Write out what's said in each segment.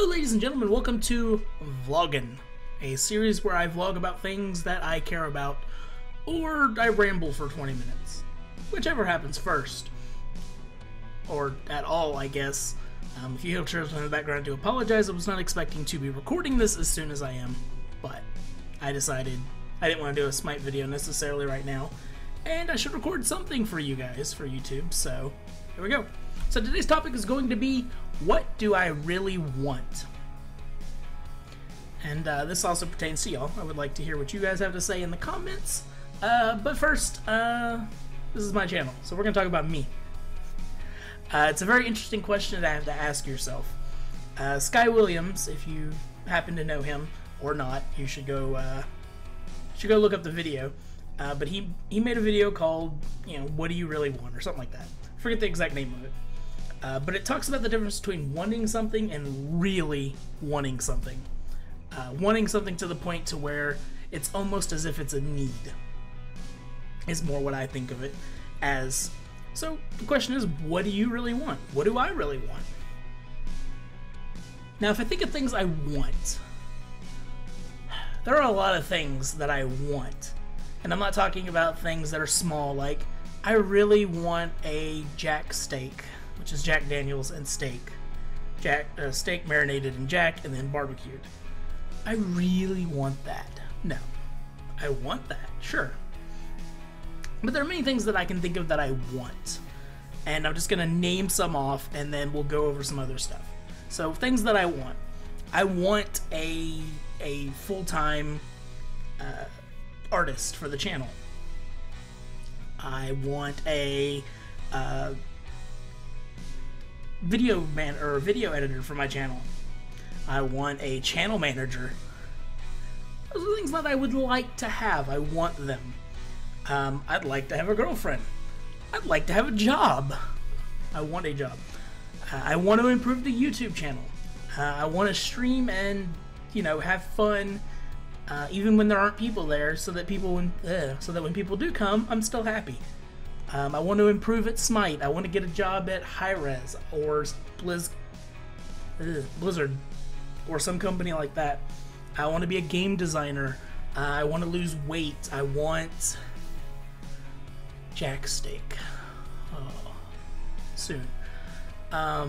Hello ladies and gentlemen, welcome to Vloggin', a series where I vlog about things that I care about, or I ramble for 20 minutes. Whichever happens first. Or at all, I guess. If you hear chirps in the background, I do apologize. I was not expecting to be recording this as soon as I am, but I decided I didn't want to do a Smite video necessarily right now, and I should record something for you guys, for YouTube, so here we go. So today's topic is going to be, what do I really want? And this also pertains to y'all. I would like to hear what you guys have to say in the comments. But first, this is my channel, so we're going to talk about me. It's a very interesting question that I have to ask yourself. Sky Williams, if you happen to know him or not, you should go look up the video. But he made a video called, what do you really want, or something like that. I forget the exact name of it. But it talks about the difference between wanting something and really wanting something. Wanting something to the point to where it's almost as if it's a need is more what I think of it as. So the question is, what do you really want? What do I really want? Now, if I think of things I want, there are a lot of things that I want. And I'm not talking about things that are small, like I really want a Jack steak, which is Jack Daniels and steak. Steak marinated in Jack and then barbecued. I really want that. No. I want that, sure. But there are many things that I can think of that I want. And I'm just going to name some off and then we'll go over some other stuff. So things that I want. I want a full-time artist for the channel. I want a video editor for my channel. I want a channel manager. Those are things that I would like to have. I want them. I'd like to have a girlfriend. I'd like to have a job. I want a job. I want to improve the YouTube channel. I want to stream and have fun, even when there aren't people there, so that when people do come, I'm still happy. I want to improve at Smite. I want to get a job at Hi-Rez or Blizzard or some company like that. I want to be a game designer. I want to lose weight. I want Jack steak. Oh, soon. I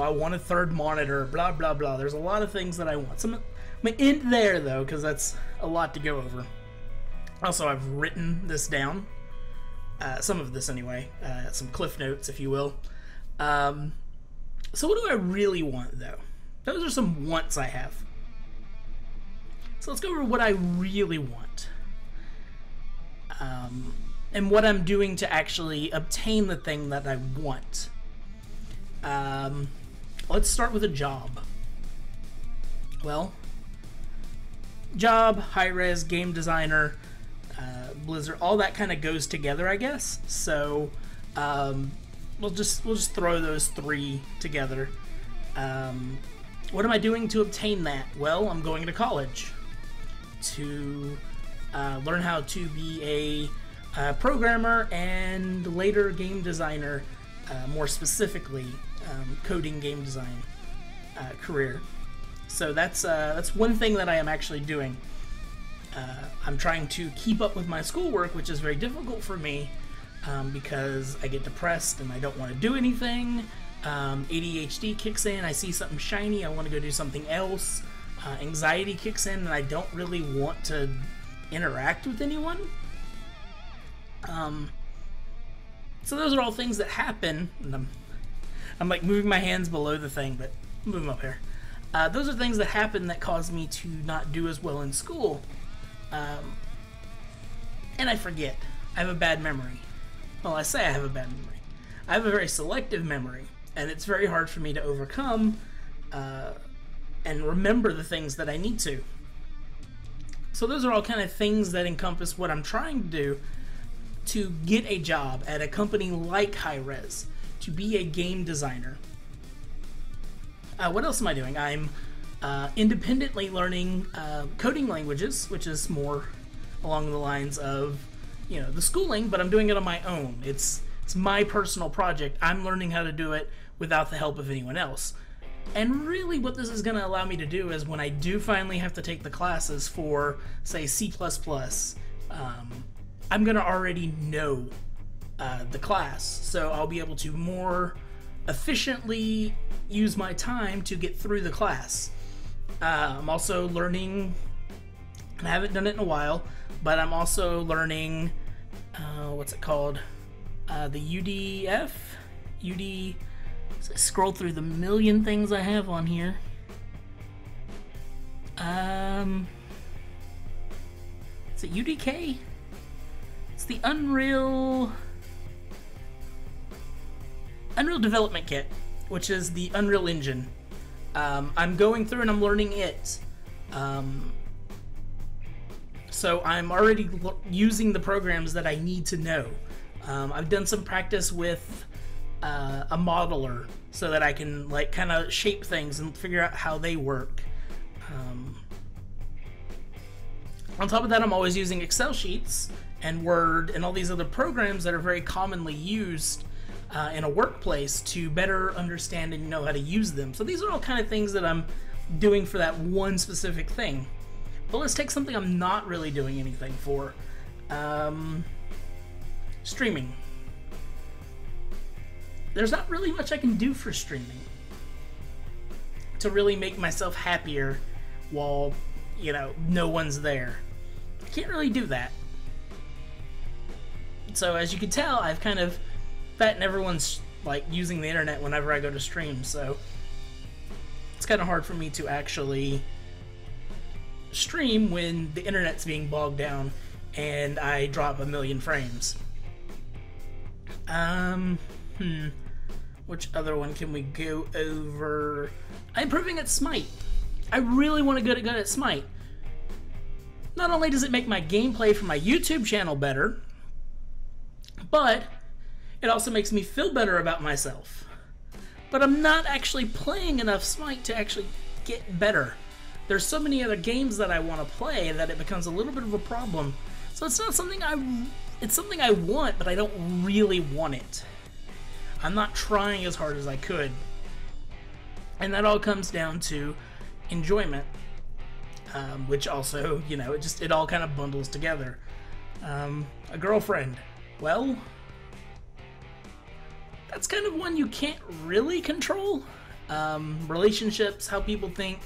want a third monitor. Blah blah blah. There's a lot of things that I want. I'm gonna end there though, because that's a lot to go over. Also, I've written this down, some of this anyway, some cliff notes, if you will. So what do I really want, though? Those are some wants I have. So let's go over what I really want, and what I'm doing to actually obtain the thing that I want. Let's start with a job. Well, job, high-res, game designer, Blizzard, all that kind of goes together, I guess. So we'll just throw those three together. What am I doing to obtain that? Well, I'm going to college to learn how to be a programmer and later game designer, more specifically coding game design career. So that's one thing that I am actually doing. I'm trying to keep up with my schoolwork, which is very difficult for me because I get depressed and I don't want to do anything. ADHD kicks in, I see something shiny, I want to go do something else. Anxiety kicks in and I don't really want to interact with anyone. So those are all things that happen. And I'm like moving my hands below the thing, but I'll move them up here. Those are things that happen that cause me to not do as well in school. And I forget. I have a bad memory. Well, I say I have a bad memory. I have a very selective memory, and it's very hard for me to overcome and remember the things that I need to. So those are all kind of things that encompass what I'm trying to do to get a job at a company like Hi-Rez, to be a game designer. What else am I doing? I'm independently learning coding languages, which is more along the lines of, the schooling, but I'm doing it on my own. It's my personal project. I'm learning how to do it without the help of anyone else. And really what this is going to allow me to do is when I do finally have to take the classes for, say, C++, I'm going to already know the class, so I'll be able to more efficiently use my time to get through the class. I'm also learning, and I haven't done it in a while, but I'm also learning, what's it called? The UDF? Scroll through the million things I have on here. Is it UDK? It's the Unreal Development Kit, which is the Unreal Engine. I'm going through and I'm learning it. So I'm already using the programs that I need to know. I've done some practice with a modeler so that I can like kind of shape things and figure out how they work. On top of that, I'm always using Excel sheets and Word and all these other programs that are very commonly used in a workplace to better understand and know how to use them. So these are all kind of things that I'm doing for that one specific thing. But let's take something I'm not really doing anything for. Streaming. There's not really much I can do for streaming to really make myself happier while, you know, no one's there. I can't really do that. So as you can tell, I've kind of that and everyone's like using the internet whenever I go to stream, so it's kind of hard for me to actually stream when the internet's being bogged down and I drop a million frames. Which other one can we go over? I'm improving at Smite. I really want to get good at Smite. Not only does it make my gameplay for my YouTube channel better, but it also makes me feel better about myself. But I'm not actually playing enough Smite to actually get better. There's so many other games that I want to play that it becomes a little bit of a problem. So it's not something it's something I want, but I don't really want it. I'm not trying as hard as I could. And that all comes down to enjoyment, which also, you know, it all kind of bundles together. A girlfriend, well, that's kind of one you can't really control. Relationships, how people think.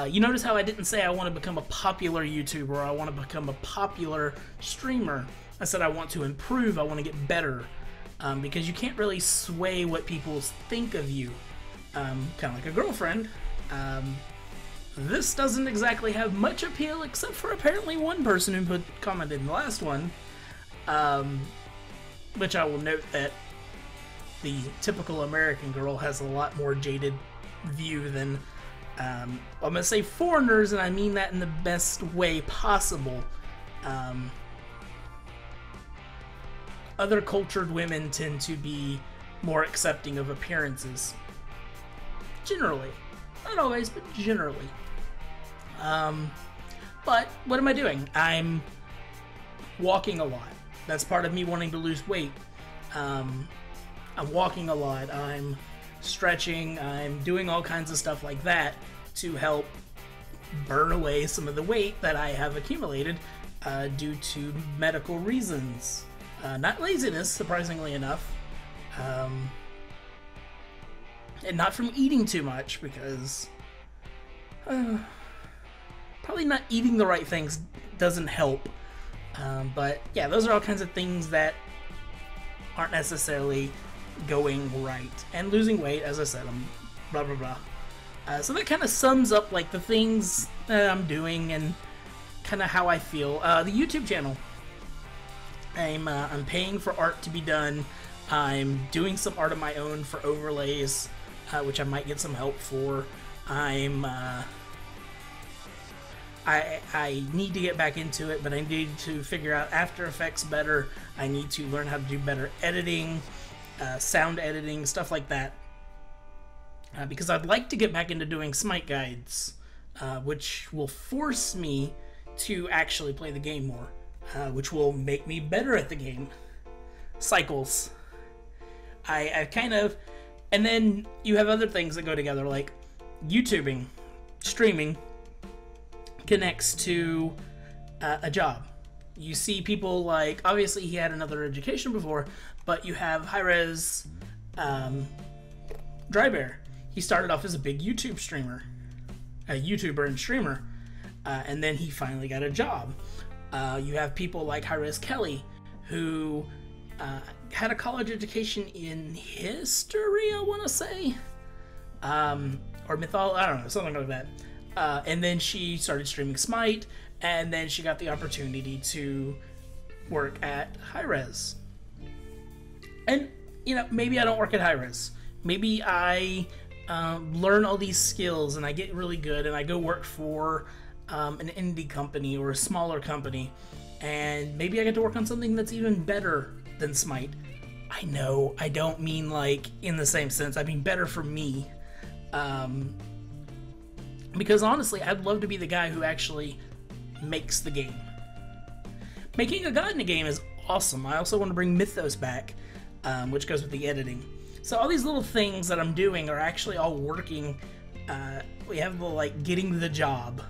You notice how I didn't say I want to become a popular YouTuber or I want to become a popular streamer. I said I want to improve, I want to get better. Because you can't really sway what people think of you. Kind of like a girlfriend. This doesn't exactly have much appeal except for apparently one person who commented in the last one. Which I will note that the typical American girl has a lot more jaded view than, I'm going to say foreigners, and I mean that in the best way possible. Other cultured women tend to be more accepting of appearances. Generally. Not always, but generally. But what am I doing? I'm walking a lot. That's part of me wanting to lose weight. I'm walking a lot. I'm stretching. I'm doing all kinds of stuff like that to help burn away some of the weight that I have accumulated due to medical reasons. Not laziness, surprisingly enough. And not from eating too much, because probably not eating the right things doesn't help. But yeah, those are all kinds of things that aren't necessarily going right. And losing weight, as I said, I'm blah blah blah. So that kind of sums up like the things that I'm doing and kind of how I feel. The YouTube channel. I'm paying for art to be done. I'm doing some art of my own for overlays, which I might get some help for. I need to get back into it, but I need to figure out After Effects better. I need to learn how to do better editing, sound editing, stuff like that. Because I'd like to get back into doing Smite guides, which will force me to actually play the game more. Which will make me better at the game. Cycles. I kind of And then you have other things that go together, like YouTubing, streaming connects to a job. You see people like, obviously he had another education before, but you have high-res Drybear. He started off as a big YouTuber and streamer, and then he finally got a job. You have people like high-res Kelly, who had a college education in history, I want to say, or mythology, I don't know, something like that. And then she started streaming Smite, and then she got the opportunity to work at high-res. And, you know, maybe I don't work at high-res. Maybe I learn all these skills and I get really good and I go work for an indie company or a smaller company, and maybe I get to work on something that's even better than Smite. I know, I don't mean like in the same sense. I mean better for me. Because honestly, I'd love to be the guy who actually makes the game. Making a god in a game is awesome. I also want to bring Mythos back, which goes with the editing. So all these little things that I'm doing are actually all working. We have the like getting the job,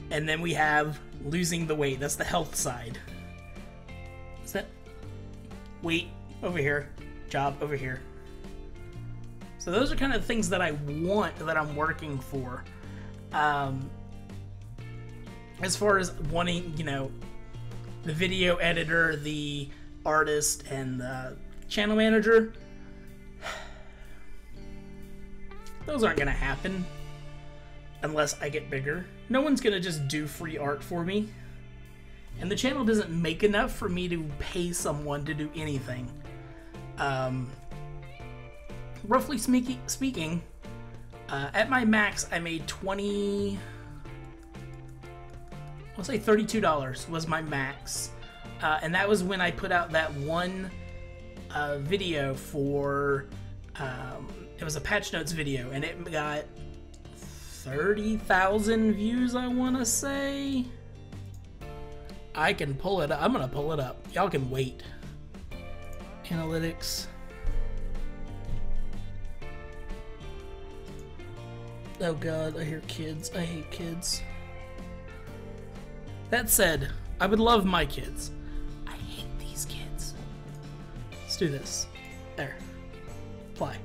and then we have losing the weight. That's the health side. Is that weight over here, job over here? So those are kind of the things that I want, that I'm working for. As far as wanting, you know, the video editor, the artist, and the channel manager, those aren't gonna happen unless I get bigger. No one's gonna just do free art for me. And the channel doesn't make enough for me to pay someone to do anything. Roughly speaking, at my max, I made I'll say $32 was my max. And that was when I put out that one video for, it was a patch notes video, and it got 30,000 views, I want to say. I can pull it up. I'm going to pull it up. Y'all can wait. Analytics. Oh god, I hear kids. I hate kids. That said, I would love my kids. I hate these kids. Let's do this. There. Apply.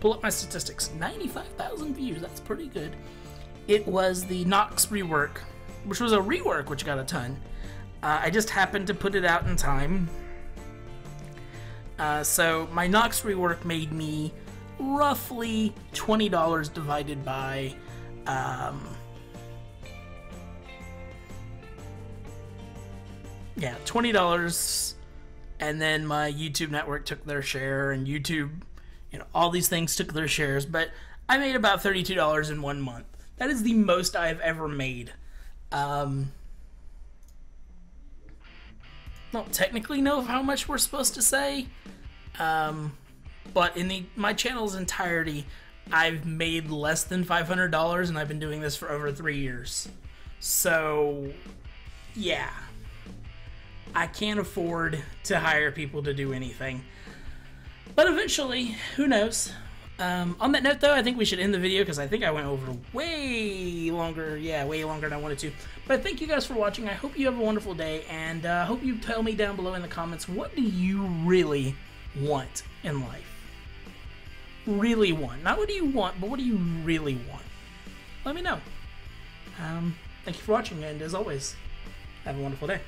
Pull up my statistics. 95,000 views. That's pretty good. It was the Nox rework, which was a rework which got a ton. I just happened to put it out in time. So my Nox rework made me roughly $20 divided by yeah, $20, and then my YouTube network took their share, and YouTube, you know, all these things took their shares, but I made about $32 in 1 month. That is the most I've ever made. Don't technically know how much we're supposed to say, but in my channel's entirety, I've made less than $500, and I've been doing this for over 3 years. So, yeah. I can't afford to hire people to do anything. But eventually, who knows? On that note, though, I think we should end the video because I think I went over way longer. Yeah, way longer than I wanted to. But thank you guys for watching. I hope you have a wonderful day, and I hope you tell me down below in the comments, what do you really want in life? Really want. Not what do you want, but what do you really want? Let me know. Thank you for watching, and as always, have a wonderful day.